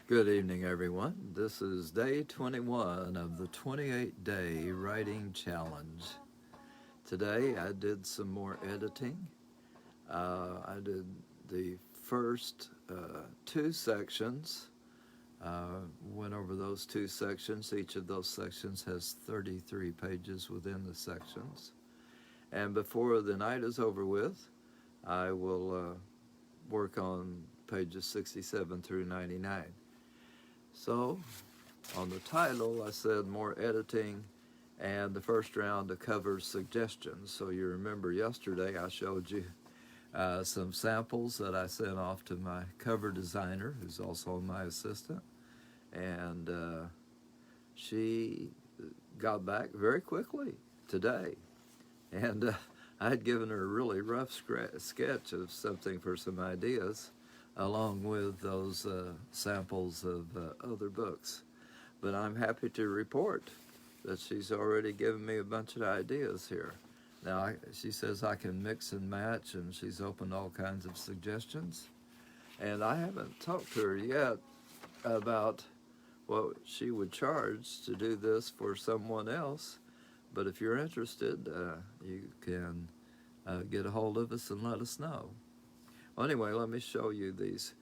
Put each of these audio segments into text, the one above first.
Good evening, everyone. This is day 21 of the 28-day writing challenge. Today I did some more editing. I did the first two sections, went over those two sections. Each of those sections has 33 pages within the sections. And before the night is over with, I will work on pages 67 through 99. So, on the title, I said more editing, and the first round covers suggestions. So you remember yesterday I showed you some samples that I sent off to my cover designer, who's also my assistant, and she got back very quickly today. And I had given her a really rough sketch of something for some ideas, along with those samples of other books. But I'm happy to report that she's already given me a bunch of ideas here. Now, she says I can mix and match, and she's opened all kinds of suggestions. And I haven't talked to her yet about what she would charge to do this for someone else. But if you're interested, you can get a hold of us and let us know. Well, anyway, let me show you these.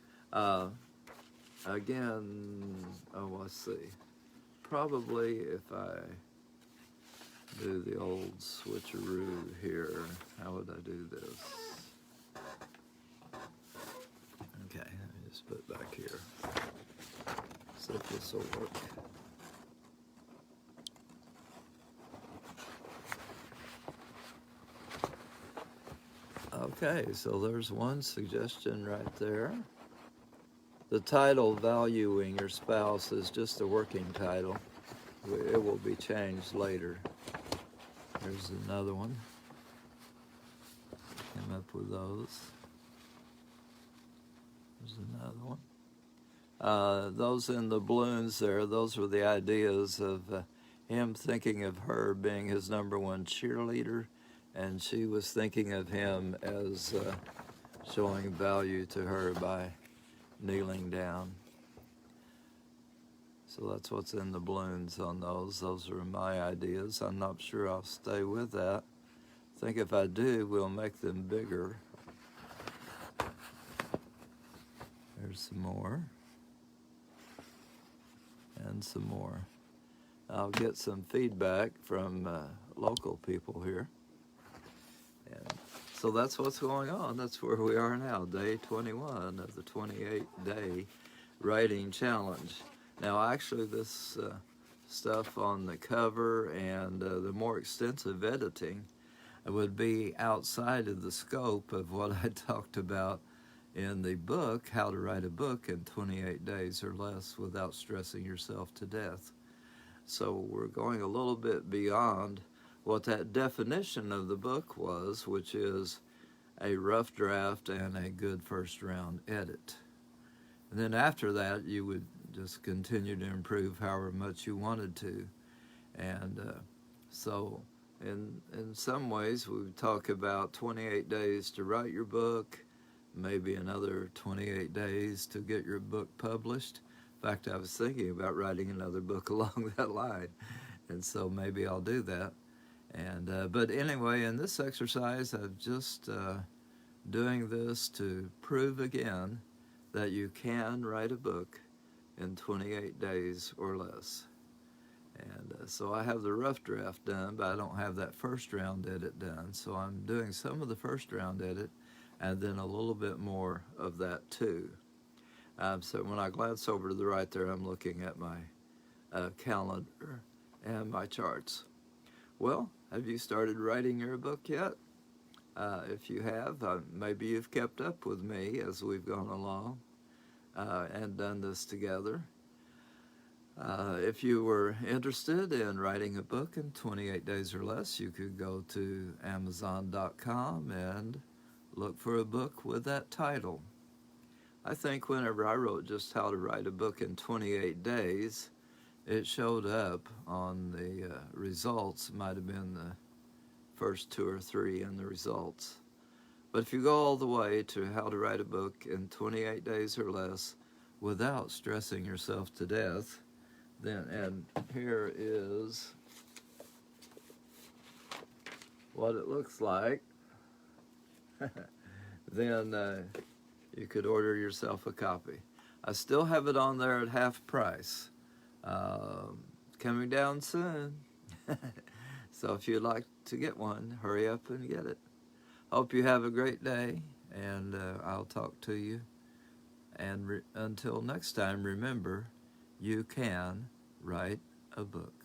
Again, let's see. Probably if I do the old switcheroo here, how would I do this? Okay, let me just put it back here. See if this will work. Okay, so there's one suggestion right there. The title, Valuing Your Spouse, is just a working title. It will be changed later. There's another one. Came up with those. There's another one. Those in the balloons there, those were the ideas of him thinking of her being his number one cheerleader, and she was thinking of him as showing value to her by kneeling down. So that's what's in the balloons on those. Those are my ideas. I'm not sure I'll stay with that. I think if I do, we'll make them bigger. There's some more. And some more. I'll get some feedback from local people here. And so that's what's going on. That's where we are now, day 21 of the 28-day writing challenge. Now, actually, this stuff on the cover and the more extensive editing would be outside of the scope of what I talked about in the book, How to Write a Book in 28 Days or Less Without Stressing Yourself to Death. So we're going a little bit beyond what that definition of the book was, which is a rough draft and a good first round edit. And then after that, you would just continue to improve however much you wanted to. And so in some ways, we would talk about 28 days to write your book, maybe another 28 days to get your book published. In fact, I was thinking about writing another book along that line, and so maybe I'll do that. And but anyway, in this exercise, I'm just doing this to prove again that you can write a book in 28 days or less. And so I have the rough draft done, but I don't have that first round edit done. So I'm doing some of the first round edit and then a little bit more of that too. So when I glance over to the right there, I'm looking at my calendar and my charts. Well, have you started writing your book yet? If you have, maybe you've kept up with me as we've gone along and done this together. If you were interested in writing a book in 28 days or less, you could go to Amazon.com and look for a book with that title. I think whenever I wrote just how to write a book in 28 days, it showed up on the results. It might have been the first 2 or 3 in the results. But if you go all the way to how to write a book in 28 days or less without stressing yourself to death. Then, and here is what it looks like. Then you could order yourself a copy. I still have it on there at half price. Coming down soon. So if you'd like to get one, hurry up and get it. Hope you have a great day, and I'll talk to you. And until next time, remember, you can write a book.